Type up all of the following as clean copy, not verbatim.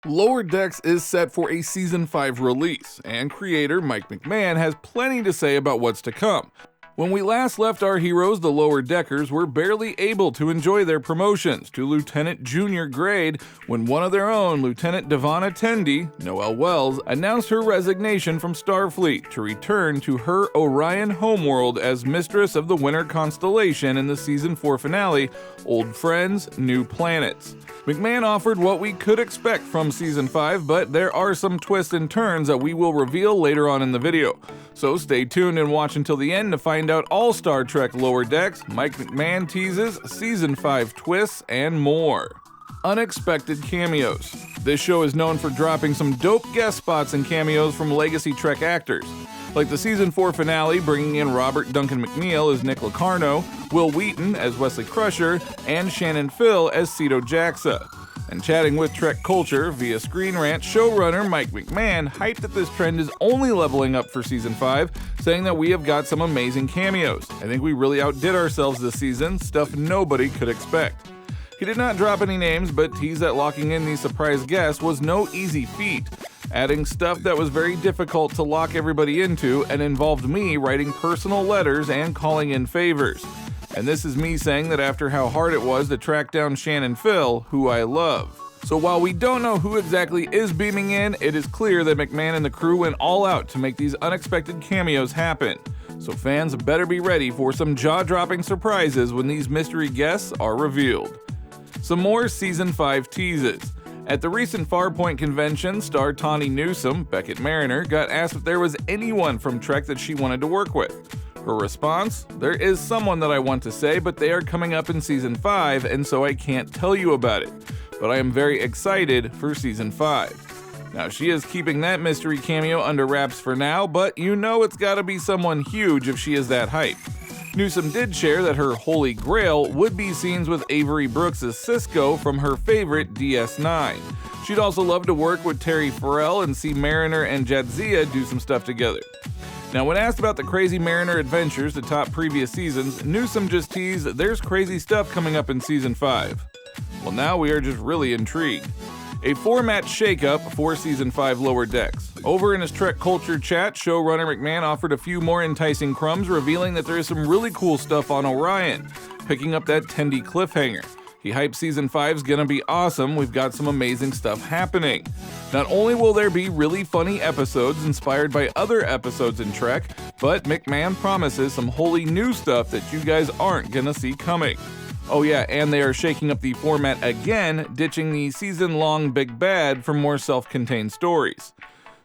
Lower Decks is set for a Season 5 release, and creator Mike McMahan has plenty to say about what's to come. When we last left our heroes, the Lower Deckers were barely able to enjoy their promotions to Lieutenant Junior grade when one of their own, Lieutenant Devonna Tendi, Noelle Wells, announced her resignation from Starfleet to return to her Orion homeworld as mistress of the Winter Constellation in the Season 4 finale, Old Friends, New Planets. McMahan offered what we could expect from Season 5, but there are some twists and turns that we will reveal later on in the video. So stay tuned and watch until the end to find out all Star Trek Lower Decks, Mike McMahan teases, Season 5 twists, and more. Unexpected cameos. This show is known for dropping some dope guest spots and cameos from legacy Trek actors, like the Season 4 finale bringing in Robert Duncan McNeil as Nick Locarno, Will Wheaton as Wesley Crusher, and Shannon Phil as Cedo Jaxa. And chatting with Trek Culture via Screen Rant, showrunner Mike McMahan hyped that this trend is only leveling up for Season 5, saying that we have got some amazing cameos. I think we really outdid ourselves this season, stuff nobody could expect. He did not drop any names, but teased that locking in these surprise guests was no easy feat, adding stuff that was very difficult to lock everybody into and involved me writing personal letters and calling in favors. And this is me saying that after how hard it was to track down Shannon Phil, who I love. So while we don't know who exactly is beaming in, it is clear that McMahan and the crew went all out to make these unexpected cameos happen. So fans better be ready for some jaw-dropping surprises when these mystery guests are revealed. Some more Season 5 teases. At the recent Farpoint convention, star Tawny Newsome, Beckett Mariner, got asked if there was anyone from Trek that she wanted to work with. Her response? There is someone that I want to say, but they are coming up in Season 5, and so I can't tell you about it. But I am very excited for Season 5. Now, she is keeping that mystery cameo under wraps for now, but you know it's gotta be someone huge if she is that hype. Newsome did share that her holy grail would be scenes with Avery Brooks as Sisko from her favorite DS9. She'd also love to work with Terry Farrell and see Mariner and Jadzia do some stuff together. Now, when asked about the crazy Mariner adventures to top previous seasons, Newsome just teased that there's crazy stuff coming up in Season 5. Well, now we are just really intrigued. A format shakeup for Season 5 Lower Decks. Over in his Trek Culture chat, showrunner McMahan offered a few more enticing crumbs, revealing that there is some really cool stuff on Orion, picking up that Tendi cliffhanger. He hyped Season 5's gonna be awesome, we've got some amazing stuff happening. Not only will there be really funny episodes inspired by other episodes in Trek, but McMahan promises some wholly new stuff that you guys aren't gonna see coming. Oh yeah, and they are shaking up the format again, ditching the season-long Big Bad for more self-contained stories.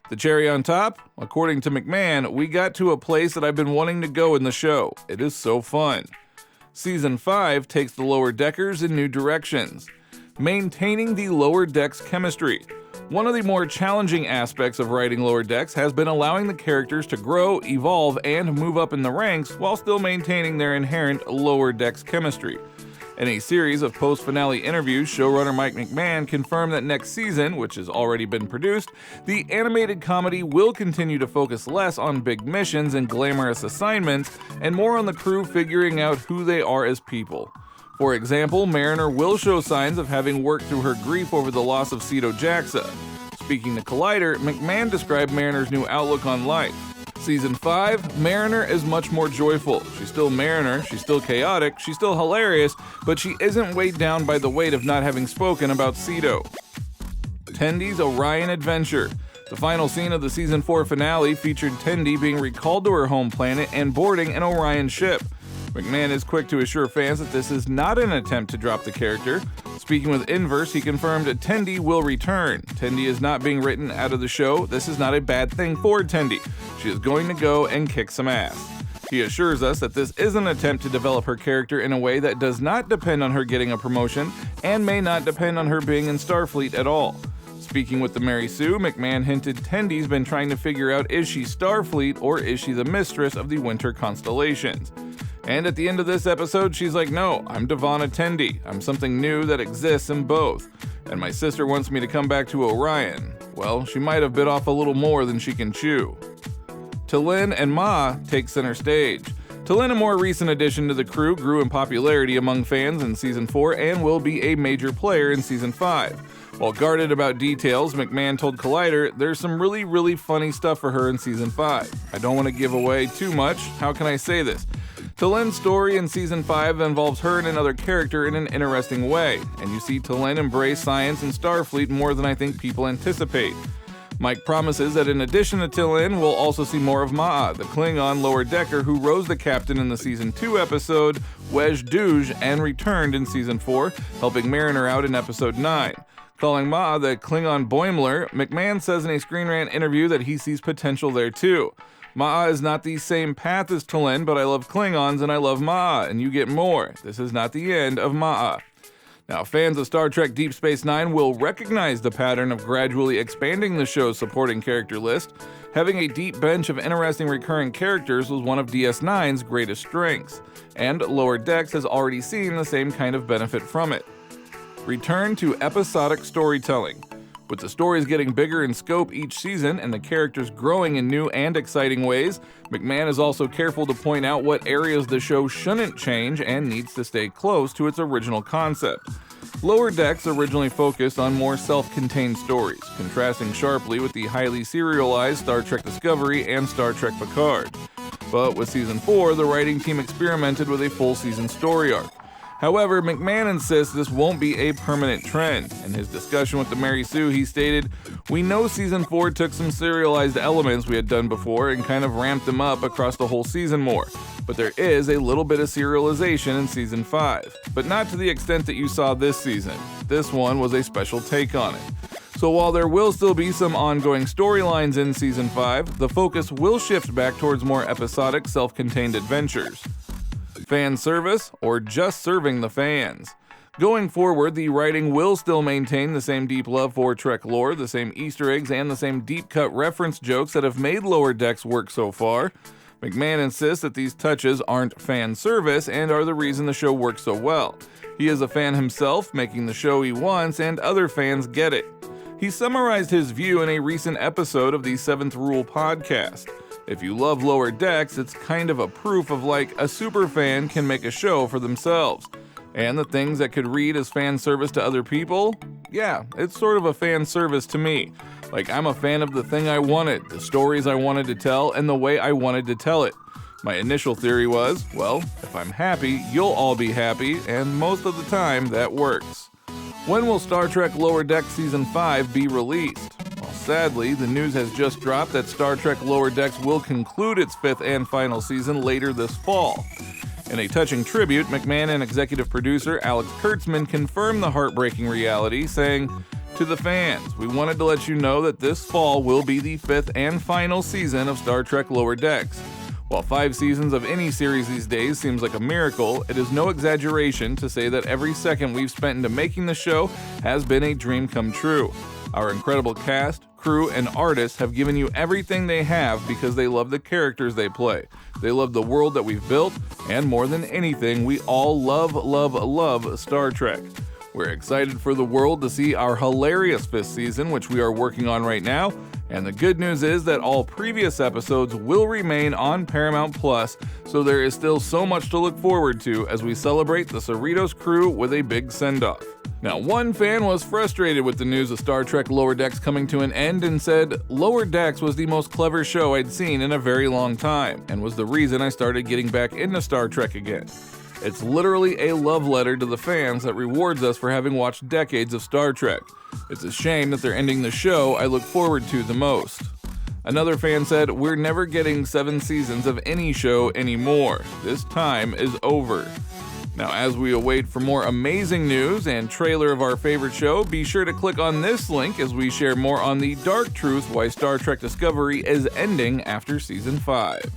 The cherry on top? According to McMahan, we got to a place that I've been wanting to go in the show. It is so fun. Season 5 takes the Lower Deckers in new directions. Maintaining the Lower Decks chemistry. One of the more challenging aspects of writing Lower Decks has been allowing the characters to grow, evolve, and move up in the ranks while still maintaining their inherent Lower Decks chemistry. In a series of post-finale interviews, showrunner Mike McMahan confirmed that next season, which has already been produced, the animated comedy will continue to focus less on big missions and glamorous assignments, and more on the crew figuring out who they are as people. For example, Mariner will show signs of having worked through her grief over the loss of Cedo Jaxa. Speaking to Collider, McMahan described Mariner's new outlook on life. Season 5, Mariner is much more joyful. She's still Mariner, she's still chaotic, she's still hilarious, but she isn't weighed down by the weight of not having spoken about Cedo. Tendi's Orion adventure. The final scene of the Season 4 finale featured Tendi being recalled to her home planet and boarding an Orion ship. McMahan is quick to assure fans that this is not an attempt to drop the character. Speaking with Inverse, he confirmed Tendi will return. Tendi is not being written out of the show. This is not a bad thing for Tendi. She is going to go and kick some ass. He assures us that this is an attempt to develop her character in a way that does not depend on her getting a promotion and may not depend on her being in Starfleet at all. Speaking with the Mary Sue, McMahan hinted Tendi's been trying to figure out is she Starfleet or is she the mistress of the Winter Constellations. And at the end of this episode, she's like, no, I'm Devonna Tendi. I'm something new that exists in both. And my sister wants me to come back to Orion. Well, she might have bit off a little more than she can chew. T'Lyn and Ma take center stage. T'Lyn, a more recent addition to the crew, grew in popularity among fans in Season 4 and will be a major player in Season 5. While guarded about details, McMahan told Collider there's some really funny stuff for her in Season 5. I don't want to give away too much. How can I say this? Talen's story in Season 5 involves her and another character in an interesting way, and you see Talen embrace science and Starfleet more than I think people anticipate. Mike promises that in addition to Talen, we'll also see more of Ma'a, the Klingon lower decker who rose the captain in the Season 2 episode Wej Duj and returned in Season 4, helping Mariner out in Episode 9. Calling Ma'a the Klingon Boimler, McMahan says in a Screen Rant interview that he sees potential there too. Ma'a is not the same path as Talen, but I love Klingons and I love Ma'a, and you get more. This is not the end of Ma'a. Now, fans of Star Trek Deep Space Nine will recognize the pattern of gradually expanding the show's supporting character list. Having a deep bench of interesting recurring characters was one of DS9's greatest strengths, and Lower Decks has already seen the same kind of benefit from it. Return to episodic storytelling. With the stories getting bigger in scope each season and the characters growing in new and exciting ways, McMahan is also careful to point out what areas the show shouldn't change and needs to stay close to its original concept. Lower Decks originally focused on more self-contained stories, contrasting sharply with the highly serialized Star Trek Discovery and Star Trek Picard. But with Season 4, the writing team experimented with a full-season story arc. However, McMahan insists this won't be a permanent trend. In his discussion with the Mary Sue, he stated, "We know Season 4 took some serialized elements we had done before and kind of ramped them up across the whole season more. But there is a little bit of serialization in Season 5, but not to the extent that you saw this season. This one was a special take on it. So while there will still be some ongoing storylines in Season 5, the focus will shift back towards more episodic, self-contained adventures." Fan service, or just serving the fans? Going forward, the writing will still maintain the same deep love for Trek lore, the same Easter eggs, and the same deep-cut reference jokes that have made Lower Decks work so far. McMahan insists that these touches aren't fan service and are the reason the show works so well. He is a fan himself, making the show he wants, and other fans get it. He summarized his view in a recent episode of the Seventh Rule podcast. If you love Lower Decks, it's kind of a proof of like a super fan can make a show for themselves. And the things that could read as fan service to other people? Yeah, it's sort of a fan service to me. Like I'm a fan of the thing I wanted, the stories I wanted to tell, and the way I wanted to tell it. My initial theory was, well, if I'm happy, you'll all be happy, and most of the time that works. When will Star Trek Lower Decks Season 5 be released? Sadly, the news has just dropped that Star Trek Lower Decks will conclude its 5th and final season later this fall. In a touching tribute, McMahan and executive producer Alex Kurtzman confirmed the heartbreaking reality, saying, "To the fans, we wanted to let you know that this fall will be the 5th and final season of Star Trek Lower Decks. While 5 seasons of any series these days seems like a miracle, it is no exaggeration to say that every second we've spent into making the show has been a dream come true. Our incredible cast, crew, and artists have given you everything they have because they love the characters they play. They love the world that we've built, and more than anything, we all love Star Trek. We're excited for the world to see our hilarious 5th season, which we are working on right now, and the good news is that all previous episodes will remain on Paramount Plus, so there is still so much to look forward to as we celebrate the Cerritos crew with a big send-off." Now, one fan was frustrated with the news of Star Trek Lower Decks coming to an end and said, "Lower Decks was the most clever show I'd seen in a very long time, and was the reason I started getting back into Star Trek again. It's literally a love letter to the fans that rewards us for having watched decades of Star Trek. It's a shame that they're ending the show I look forward to the most." Another fan said, "We're never getting 7 seasons of any show anymore. This time is over." Now, as we await for more amazing news and trailer of our favorite show, be sure to click on this link as we share more on the dark truth why Star Trek Discovery is ending after Season 5.